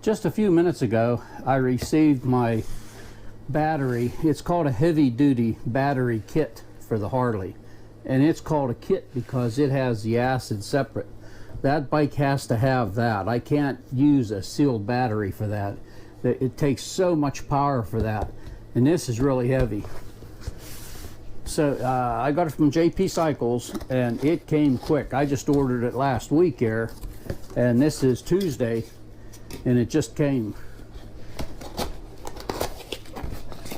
Just a few minutes ago, I received my battery. It's called a heavy duty battery kit for the Harley. And it's called a kit because it has the acid separate. That bike has to have that. I can't use a sealed battery for that. It takes so much power for that. And this is really heavy. So I got it from JP Cycles and it came quick. I just ordered it last week here. And this is Tuesday. And it just came.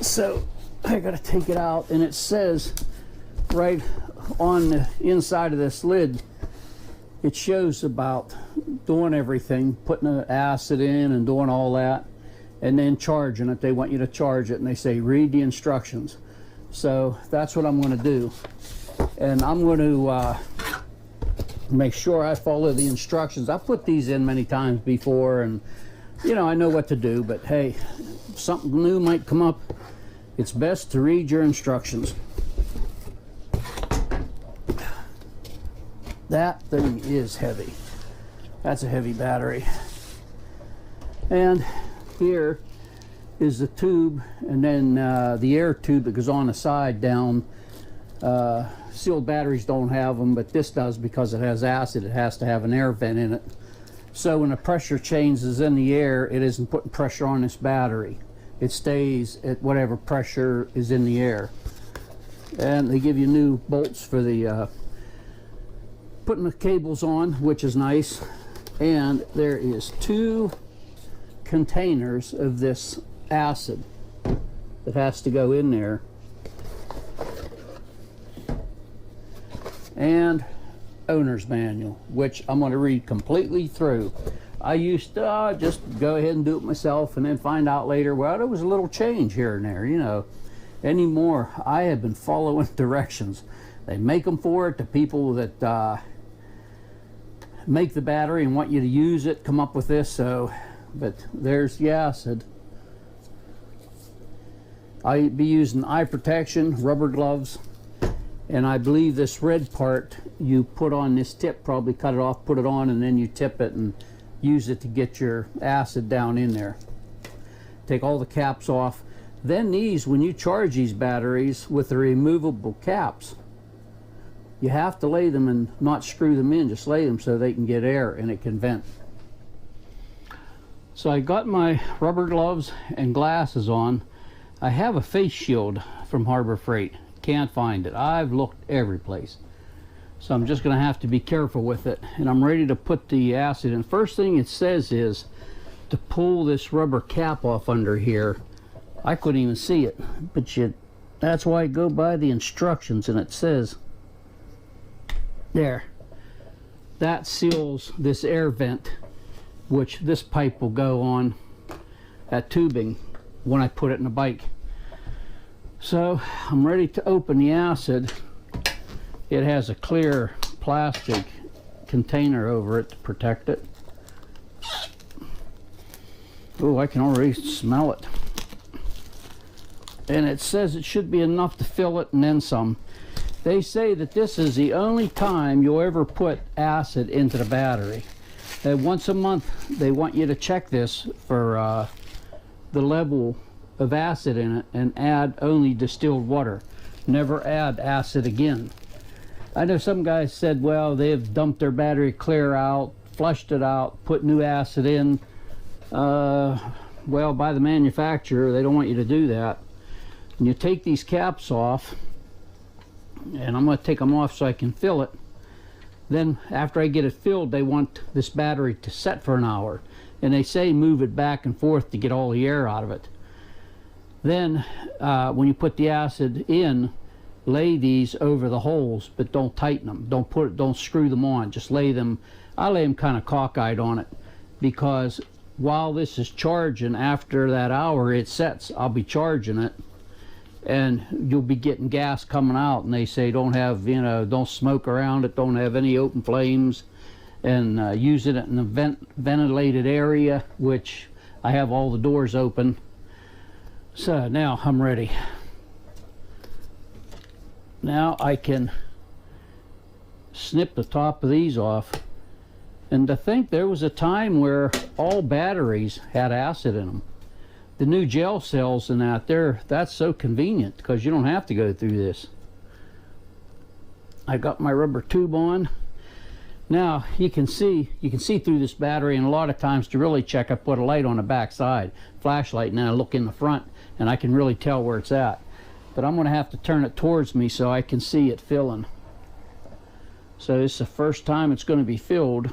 So I gotta take it out, and it says right on the inside of this lid, it shows about doing everything, putting the acid in and doing all that, and then charging it. They want you to charge it, and they say read the instructions. So that's what I'm going to do, and I'm going to make sure I follow the instructions. I put these in many times before, and you know, I know what to do, but hey, something new might come up. It's best to read your instructions. That thing is heavy. That's a heavy battery. And here is the tube, and then the air tube that goes on the side down. Sealed batteries don't have them, but this does because it has acid. It has to have an air vent in it. So when the pressure change is in the air, it isn't putting pressure on this battery. It stays at whatever pressure is in the air. And they give you new bolts for the putting the cables on, which is nice. And there is 2 containers of this acid that has to go in there. And owner's manual, which I'm going to read completely through. I used to just go ahead and do it myself and then find out later, well, there was a little change here and there, you know. Anymore, I have been following directions. They make them for it. The people that make the battery and want you to use it come up with this. So, but there's the acid. I'd be using eye protection, rubber gloves, and I believe this red part you put on this tip, probably cut it off, put it on, and then you tip it and use it to get your acid down in there. Take all the caps off. Then these, when you charge these batteries with the removable caps, you have to lay them and not screw them in, just lay them so they can get air and it can vent. So I got my rubber gloves and glasses on. I have a face shield from Harbor Freight. Can't find it. I've looked every place. So I'm just going to have to be careful with it. And I'm ready to put the acid in. First thing it says is to pull this rubber cap off under here. I couldn't even see it, but that's why I go by the instructions, and it says there, that seals this air vent, which this pipe will go on, that tubing, when I put it in the bike. So I'm ready to open the acid. It has a clear plastic container over it to protect it. Oh, I can already smell it. And it says it should be enough to fill it and then some. They say that this is the only time you'll ever put acid into the battery. That once a month they want you to check this for the level of acid in it and add only distilled water. Never add acid again. I know some guys said, well, they've dumped their battery clear out, flushed it out, put new acid in. Well, by the manufacturer, they don't want you to do that. And you take these caps off, and I'm going to take them off so I can fill it. Then after I get it filled, they want this battery to set for an hour. And they say move it back and forth to get all the air out of it. Then when you put the acid in, lay these over the holes, but don't tighten them. Don't screw them on. Just lay them. I lay them kind of cockeyed on it, because while this is charging, after that hour it sets, I'll be charging it, and you'll be getting gas coming out. And they say don't have, you know, don't smoke around it, don't have any open flames, and using it in a ventilated area, which I have all the doors open. So now I'm ready. Now I can snip the top of these off And to think there was a time where all batteries had acid in them. The new gel cells and that's so convenient because you don't have to go through this. I got my rubber tube on. Now you can see through this battery, and a lot of times to really check, I put a light on the back side, flashlight, and then I look in the front and I can really tell where it's at. But I'm going to have to turn it towards me so I can see it filling. So this is the first time it's going to be filled.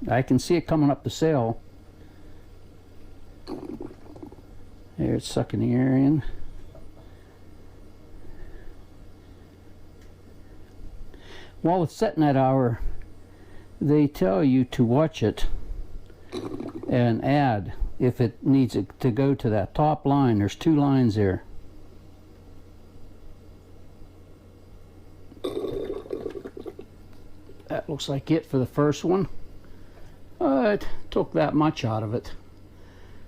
I can see it coming up the cell. There, it's sucking the air in. While it's setting that hour, they tell you to watch it and add if it needs it to go to that top line. There's 2 lines there. That looks like it for the first one. It took that much out of it.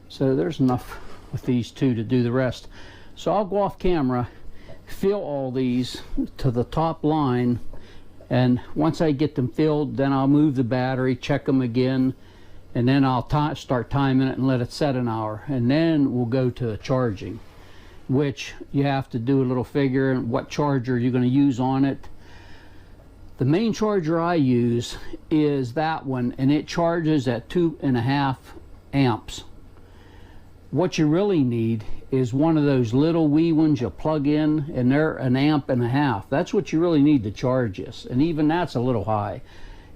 So there's enough with these 2 to do the rest. So I'll go off camera, fill all these to the top line, and once I get them filled, then I'll move the battery, check them again, and then I'll start timing it and let it set an hour, and then we'll go to charging, which you have to do a little figure and what charger you're going to use on it. The main charger I use is that one, and it charges at 2.5 amps. What you really need is one of those little wee ones you plug in, and they're 1.5 amps. That's what you really need to charge this, and even that's a little high.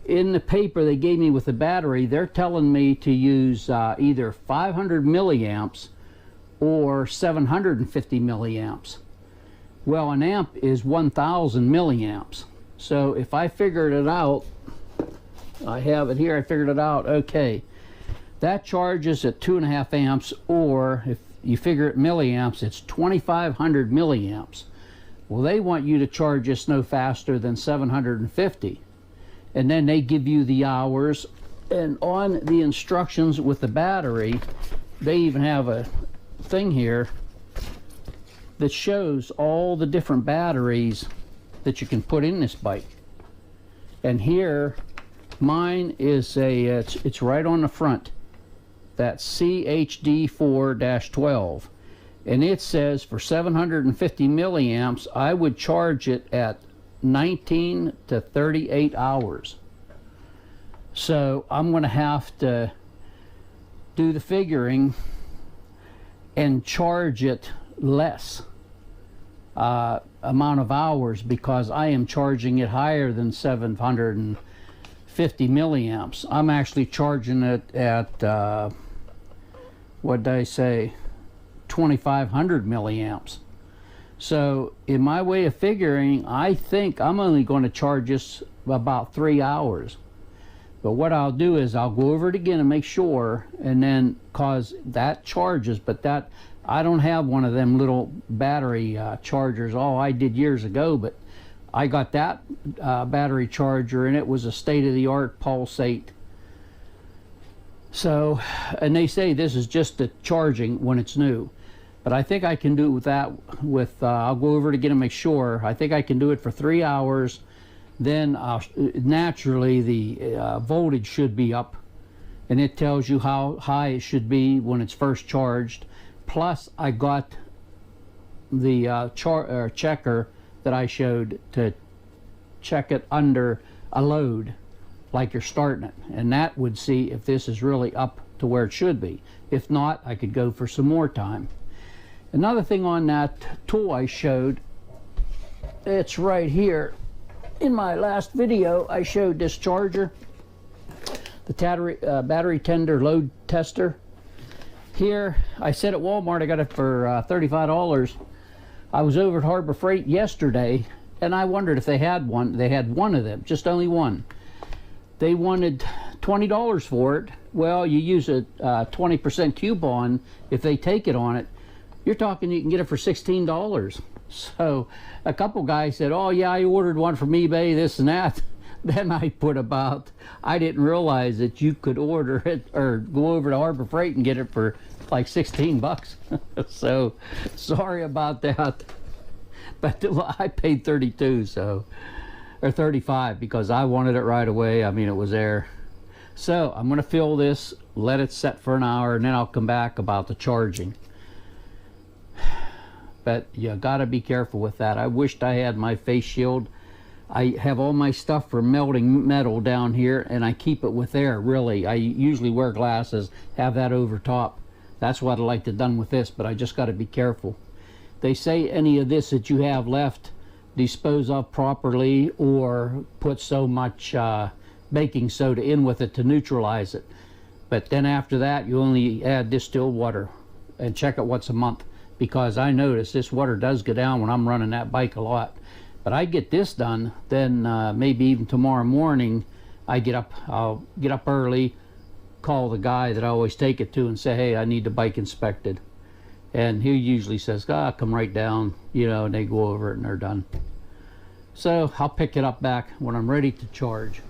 In the paper they gave me with the battery, they're telling me to use either 500 milliamps or 750 milliamps. Well, an amp is 1,000 milliamps. So if I figured it out, I have it here, I figured it out, okay. That charges at 2.5 amps, or if you figure it milliamps, it's 2,500 milliamps. Well, they want you to charge this no faster than 750. And then they give you the hours, and on the instructions with the battery, they even have a thing here that shows all the different batteries that you can put in this bike. And here, mine is it's right on the front. That's CHD4-12, and it says for 750 milliamps I would charge it at 19 to 38 hours. So I'm going to have to do the figuring and charge it less amount of hours, because I am charging it higher than 750 milliamps. I'm actually charging it at what did I say, 2,500 milliamps. So in my way of figuring, I think I'm only going to charge this about 3 hours. But what I'll do is I'll go over it again and make sure, and then, cause that charges, but that I don't have one of them little battery chargers. Oh, I did years ago, but I got that battery charger, and it was a state-of-the-art Pulsate. So, and they say this is just the charging when it's new, but I think I can do it with that. I'll go over it again and make sure. I think I can do it for 3 hours. Then naturally the voltage should be up, and it tells you how high it should be when it's first charged. Plus, I got the checker that I showed to check it under a load, like you're starting it, and that would see if this is really up to where it should be. If not, I could go for some more time. Another thing on that tool I showed, it's right here. In my last video, I showed this charger, the battery tender load tester. Here, I said at Walmart I got it for $35. I was over at Harbor Freight yesterday, and I wondered if they had one. They had one of them, just only one. They wanted $20 for it. Well, you use a 20% coupon. If they take it on it, you're talking you can get it for $16. So a couple guys said, oh yeah, I ordered one from eBay, this and that. then I put about, I didn't realize that you could order it or go over to Harbor Freight and get it for like 16 bucks. So sorry about that. But I paid 32, so, or 35, because I wanted it right away. I mean, it was there. So I'm going to fill this, let it set for an hour, and then I'll come back about the charging. But you got to be careful with that. I wished I had my face shield. I have all my stuff for melting metal down here, and I keep it with air, really. I usually wear glasses, have that over top. That's what I like to done with this, but I just got to be careful. They say any of this that you have left, dispose of properly, or put so much baking soda in with it to neutralize it. But then after that, you only add distilled water and check it once a month, because I notice this water does go down when I'm running that bike a lot. But I get this done, then maybe even tomorrow morning I'll get up early, call the guy that I always take it to and say, hey, I need the bike inspected. And he usually says, come right down, you know, and they go over it and they're done. So I'll pick it up back when I'm ready to charge.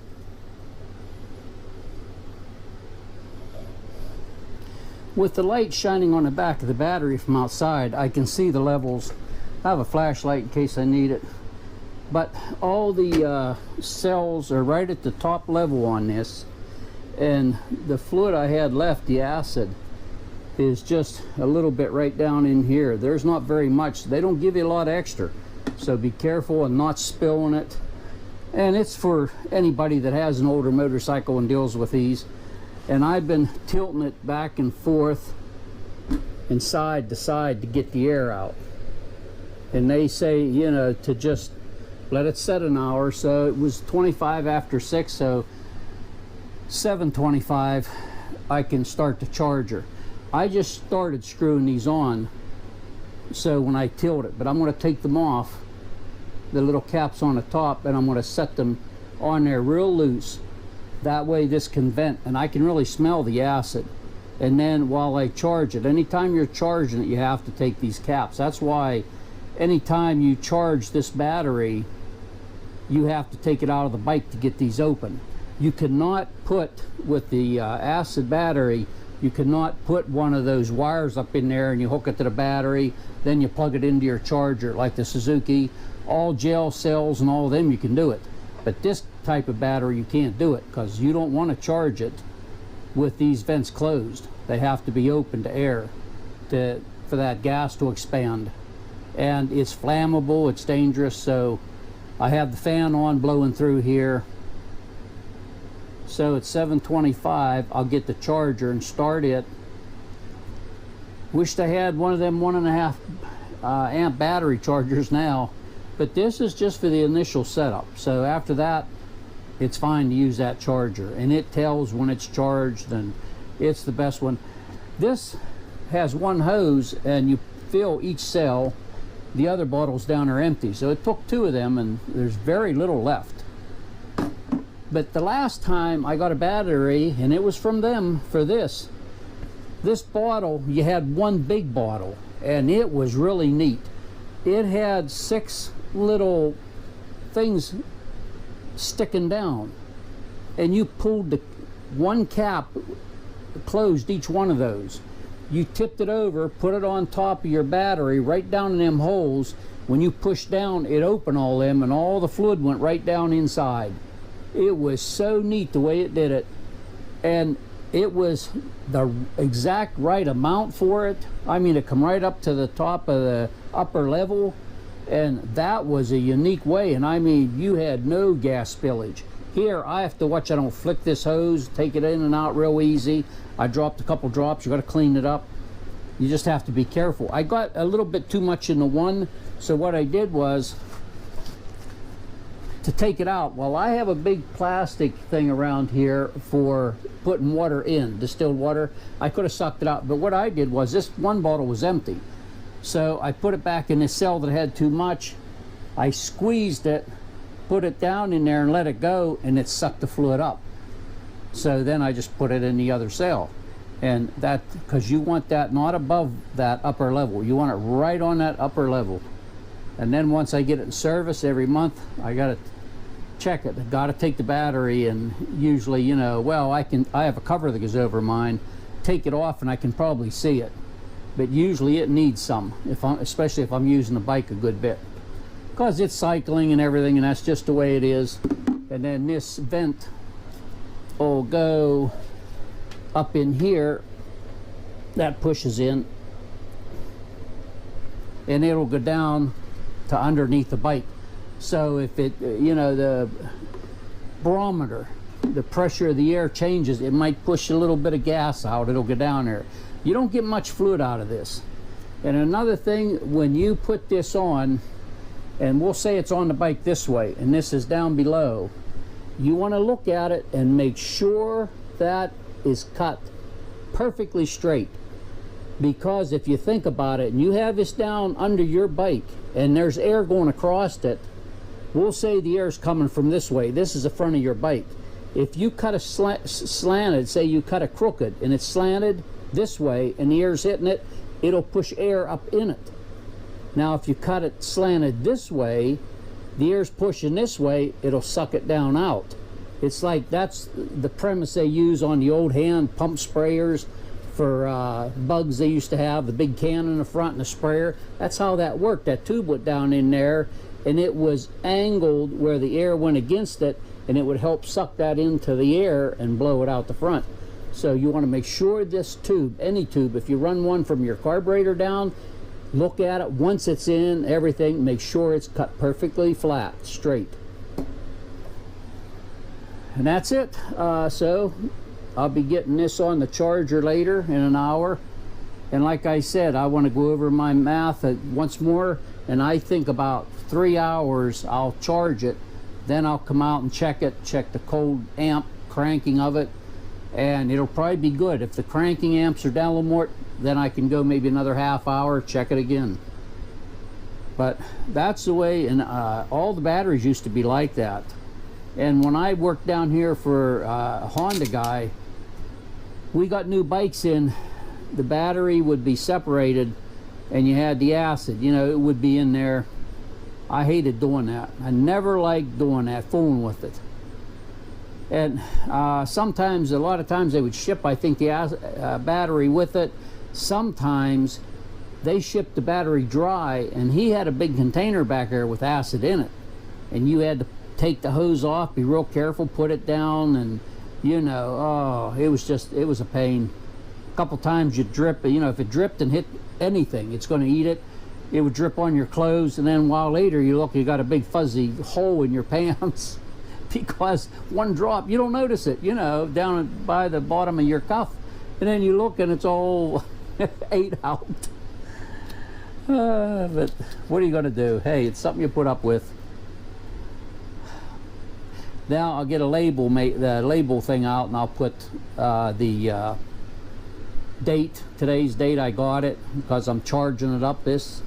With the light shining on the back of the battery from outside, I can see the levels. I have a flashlight in case I need it. But all the cells are right at the top level on this. And the fluid I had left, the acid, is just a little bit right down in here. There's not very much. They don't give you a lot extra. So be careful and not spilling it. And it's for anybody that has an older motorcycle and deals with these. And I've been tilting it back and forth and side to side to get the air out. And they say, you know, to just let it set an hour. So it was 25 after 6, so 7:25 I can start the charger. I just started screwing these on, so when I tilt it, but I'm going to take them off, the little caps on the top, and I'm going to set them on there real loose. That way this can vent, and I can really smell the acid. And then while I charge it, anytime you're charging it, you have to take these caps. That's why anytime you charge this battery, you have to take it out of the bike to get these open. You cannot put, with the acid battery, you cannot put one of those wires up in there and you hook it to the battery, then you plug it into your charger like the Suzuki. All gel cells and all of them, you can do it. But this type of battery, you can't do it, because you don't want to charge it with these vents closed. They have to be open to air for that gas to expand. And it's flammable, it's dangerous, so I have the fan on blowing through here. So at 7:25, I'll get the charger and start it. Wished I had one of them 1.5 amp battery chargers now, but this is just for the initial setup. So after that, it's fine to use that charger, and it tells when it's charged, and it's the best one. This has one hose, and you fill each cell. The other bottles down are empty, so it took 2 of them, and there's very little left. But the last time I got a battery, and it was from them for this bottle, you had one big bottle, and it was really neat. It had 6 little things sticking down, and you pulled the one cap, closed each one of those. You tipped it over, put it on top of your battery, right down in them holes. When you pushed down, it opened all them, and all the fluid went right down inside. It was so neat the way it did it, and it was the exact right amount for it. I mean, it come right up to the top of the upper level, and that was a unique way. And I mean, you had no gas spillage. Here, I have to watch I don't flick this hose, take it in and out real easy. I dropped a couple drops, you got to clean it up. You just have to be careful. I got a little bit too much in the one, so what I did was, to take it out, well, I have a big plastic thing around here for putting water in, distilled water. I could have sucked it out, but what I did was, this one bottle was empty. So I put it back in this cell that had too much. I squeezed it, put it down in there and let it go, and it sucked the fluid up. So then I just put it in the other cell. And that, because you want that not above that upper level. You want it right on that upper level. And then once I get it in service every month, I got to check it. I've got to take the battery, and usually, you know, well, I have a cover that goes over mine, take it off and I can probably see it. But usually it needs some, especially if I'm using the bike a good bit, because it's cycling and everything, and that's just the way it is. And then this vent will go up in here, that pushes in, and it'll go down to underneath the bike. So if it, you know, the barometer, the pressure of the air changes, it might push a little bit of gas out, it'll go down there. You don't get much fluid out of this. And another thing, when you put this on, and we'll say it's on the bike this way and this is down below, you want to look at it and make sure that is cut perfectly straight. Because if you think about it, and you have this down under your bike and there's air going across it, we'll say the air is coming from this way, this is the front of your bike. If you cut a slanted, say you cut a crooked and it's slanted this way and the air's hitting it, it'll push air up in it. Now if you cut it slanted this way, the air's pushing this way, it'll suck it down out. It's like, that's the premise they use on the old hand pump sprayers for bugs they used to have, the big can in the front and the sprayer. That's how that worked. That tube went down in there and it was angled where the air went against it, and it would help suck that into the air and blow it out the front. So you want to make sure this tube, any tube, if you run one from your carburetor down, look at it once it's in, everything, make sure it's cut perfectly flat, straight. And that's it. So I'll be getting this on the charger later in an hour. And like I said, I want to go over my math once more, and I think about 3 hours I'll charge it. Then I'll come out and check it, check the cold amp cranking of it, and it'll probably be good. If the cranking amps are down a little more, then I can go maybe another half hour, check it again. But that's the way, and all the batteries used to be like that. And when I worked down here for a Honda guy, we got new bikes in, the battery would be separated and you had the acid, you know, it would be in there. I hated doing that. I never liked doing that, fooling with it. And sometimes, a lot of times they would ship, I think, the battery with it. Sometimes they shipped the battery dry, and he had a big container back there with acid in it. And you had to take the hose off, be real careful, put it down, and you know, oh, it was a pain. A couple times you drip, you know, if it dripped and hit anything, it's going to eat it. It would drip on your clothes, and then a while later you look, you got a big fuzzy hole in your pants because one drop, you don't notice it, you know, down by the bottom of your cuff, and then you look and it's all ate out. But what are you going to do? Hey, it's something you put up with. Now I'll get a label, the label thing out, and I'll put the date, today's date I got it, because I'm charging it up this.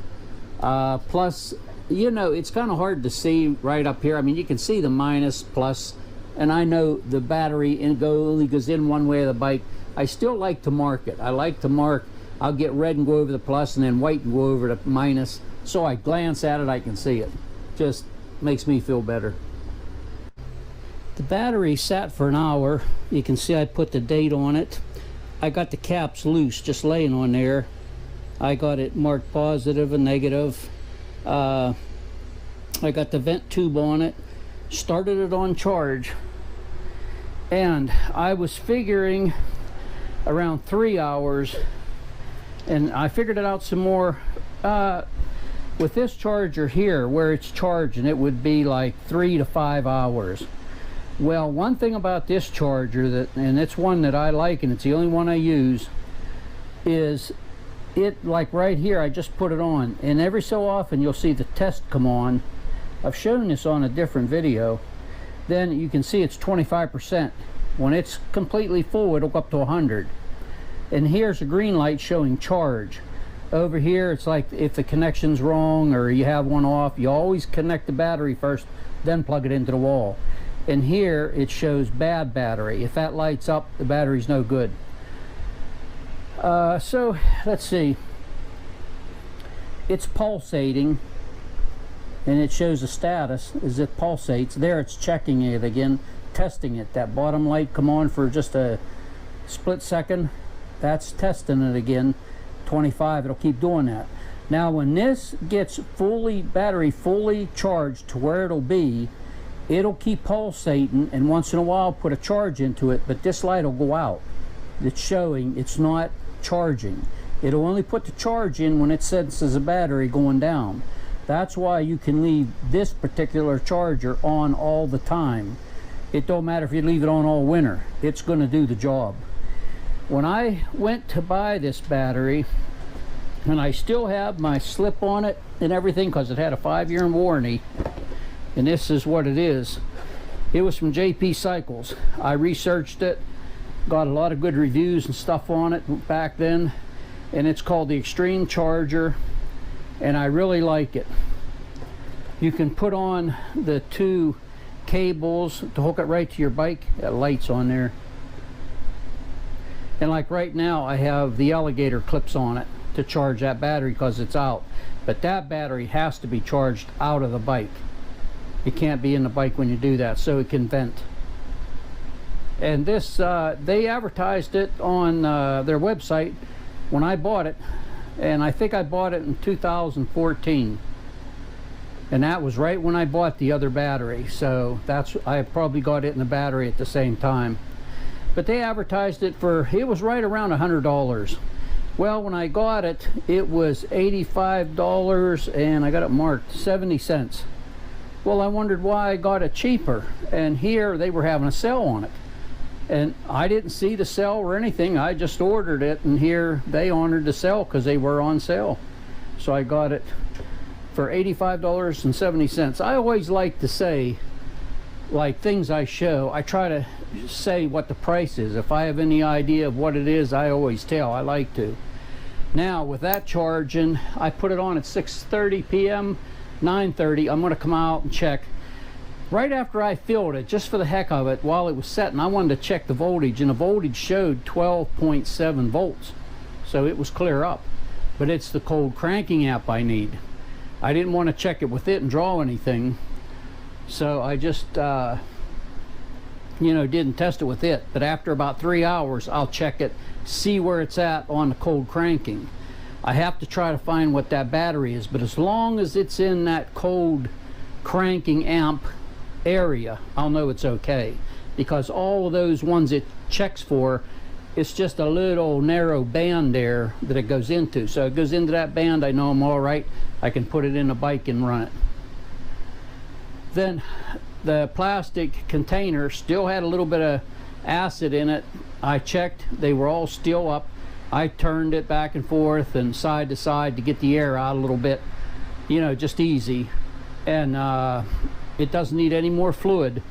Plus, you know, it's kind of hard to see right up here. I mean, you can see the minus, plus, and I know the battery only goes in one way of the bike. I still like to mark it. I like to mark, I'll get red and go over the plus, and then white and go over the minus. So I glance at it, I can see it. Just makes me feel better. The battery sat for an hour. You can see I put the date on it. I got the caps loose, just laying on there. I got it marked positive and negative. I got the vent tube on it, started it on charge, and I was figuring around 3 hours, and I figured it out some more. With this charger here, where it's charging, it would be like 3 to 5 hours. Well, one thing about this charger, and it's one that I like, and it's the only one I use, is it, like right here, I just put it on, and every so often you'll see the test come on. I've shown this on a different video. Then you can see it's 25%. When it's completely full, it'll go up to 100. And here's a green light showing charge. Over here, it's like if the connection's wrong or you have one off, you always connect the battery first, then plug it into the wall. And here it shows bad battery. If that lights up, the battery's no good. So let's see, it's pulsating, and it shows the status as it pulsates. There it's checking it again, testing it. That bottom light come on for just a split second, that's testing it again. 25, it'll keep doing that. Now when this gets battery fully charged to where it'll be, it'll keep pulsating, and once in a while put a charge into it, but this light will go out. It's showing it's not charging. It'll only put the charge in when it senses a battery going down. That's why you can leave this particular charger on all the time. It don't matter if you leave it on all winter, it's going to do the job. When I went to buy this battery, and I still have my slip on it and everything because it had a 5-year warranty, and this is what it is. It was from JP Cycles. I researched it, got a lot of good reviews and stuff on it back then, and it's called the Extreme Charger, and I really like it. You can put on the 2 cables to hook it right to your bike. That light's on there, and like right now I have the alligator clips on it to charge that battery because it's out, but that battery has to be charged out of the bike. It can't be in the bike when you do that, so it can vent. And this they advertised it on their website when I bought it, and I think I bought it in 2014, and that was right when I bought the other battery, so I probably got it in the battery at the same time. But they advertised it it was right around $100. Well, when I got it, it was $85, and I got it marked 70 cents. Well, I wondered why I got it cheaper, and here they were having a sale on it. And I didn't see the sale or anything. I just ordered it, and here they honored the sale because they were on sale. So I got it for $85.70. I always like to say, like things I show, I try to say what the price is. If I have any idea of what it is, I always tell. I like to. Now with that charging, I put it on at 6:30 p.m. 9:30. I'm going to come out and check. Right after I filled it, just for the heck of it, while it was setting, I wanted to check the voltage, and the voltage showed 12.7 volts. So it was clear up. But it's the cold cranking amp I need. I didn't want to check it with it and draw anything. So I just, didn't test it with it. But after about 3 hours, I'll check it, see where it's at on the cold cranking. I have to try to find what that battery is, but as long as it's in that cold cranking amp area, I'll know it's okay. Because all of those ones it checks for, it's just a little narrow band there that it goes into. So it goes into that band, I know I'm all right. I can put it in a bike and run it. Then the plastic container still had a little bit of acid in it. I checked, they were all still up. I turned it back and forth and side to side to get the air out a little bit, just easy. And it doesn't need any more fluid.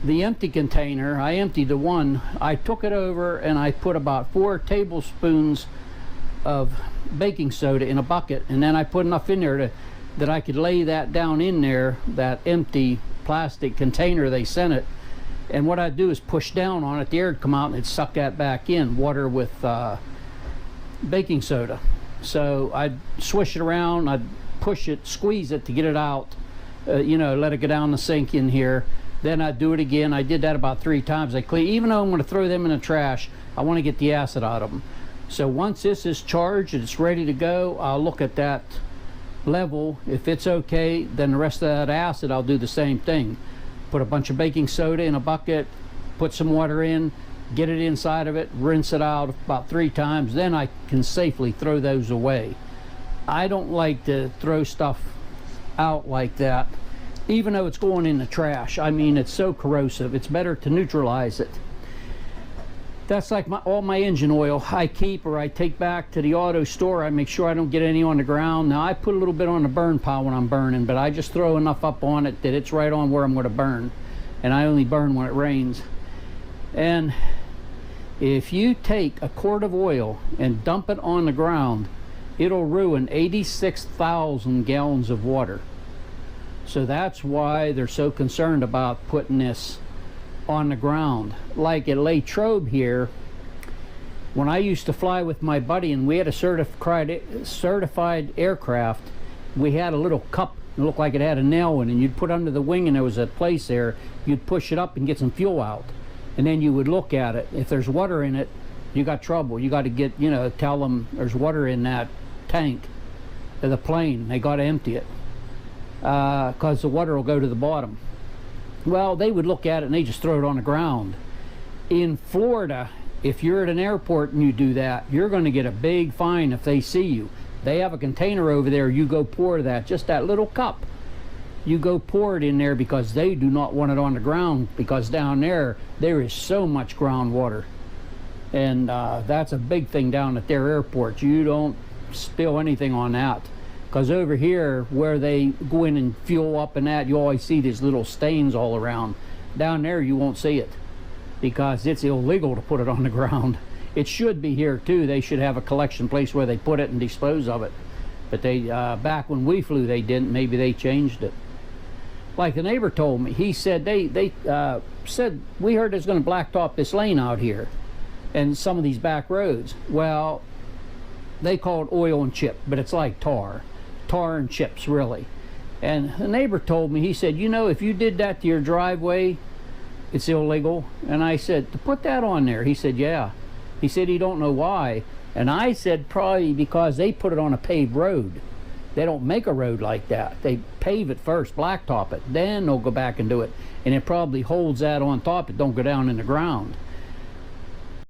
The empty container, I emptied the one. I took it over and I put about 4 tablespoons of baking soda in a bucket, and then I put enough in there that I could lay that down in there, that empty plastic container they sent it. And what I'd do is push down on it, the air would come out and it'd suck that back in, water with baking soda. So I'd swish it around, I'd push it, squeeze it to get it out, let it go down the sink in here. Then I'd do it again. I did that about 3 times. Even though I'm going to throw them in the trash, I want to get the acid out of them. So once this is charged and it's ready to go, I'll look at that level. If it's okay, then the rest of that acid, I'll do the same thing. Put a bunch of baking soda in a bucket, put some water in, get it inside of it, rinse it out about 3 times, then I can safely throw those away. I don't like to throw stuff out like that, even though it's going in the trash. I mean, it's so corrosive. It's better to neutralize it. That's like all my engine oil I keep, or I take back to the auto store. I make sure I don't get any on the ground. Now I put a little bit on the burn pile when I'm burning, but I just throw enough up on it that it's right on where I'm going to burn. And I only burn when it rains. And if you take a quart of oil and dump it on the ground, it'll ruin 86,000 gallons of water. So that's why they're so concerned about putting this on the ground. Like at Latrobe here, when I used to fly with my buddy and we had a certified aircraft, we had a little cup It looked like it had a nail in it, and you'd put under the wing and there was a place there, you'd push it up and get some fuel out. And then you would look at it. If there's water in it, you got trouble. You got to get, you know, tell them there's water in that tank of the plane. They got to empty it because the water will go to the bottom. Well, they would look at it and they just throw it on the ground. In Florida, if you're at an airport and you do that, you're going to get a big fine if they see you. They have a container over there. You go pour that, just that little cup. You go pour it in there because they do not want it on the ground, because down there is so much groundwater. And that's a big thing down at their airports. You don't spill anything on that. Because over here, where they go in and fuel up and that, you always see these little stains all around. Down there, you won't see it because it's illegal to put it on the ground. It should be here too. They should have a collection place where they put it and dispose of it. But they, back when we flew, they didn't. Maybe they changed it. Like the neighbor told me, he said they said, we heard there's going to blacktop this lane out here and some of these back roads. Well, they call it oil and chip, but it's like tar and chips, really. And the neighbor told me, he said, you know, if you did that to your driveway, it's illegal. And I said, to put that on there? He said, yeah. He said he don't know why. And I said, probably because they put it on a paved road. They don't make a road like that. They pave it first, blacktop it, then they'll go back and do it. And it probably holds that on top. It don't go down in the ground.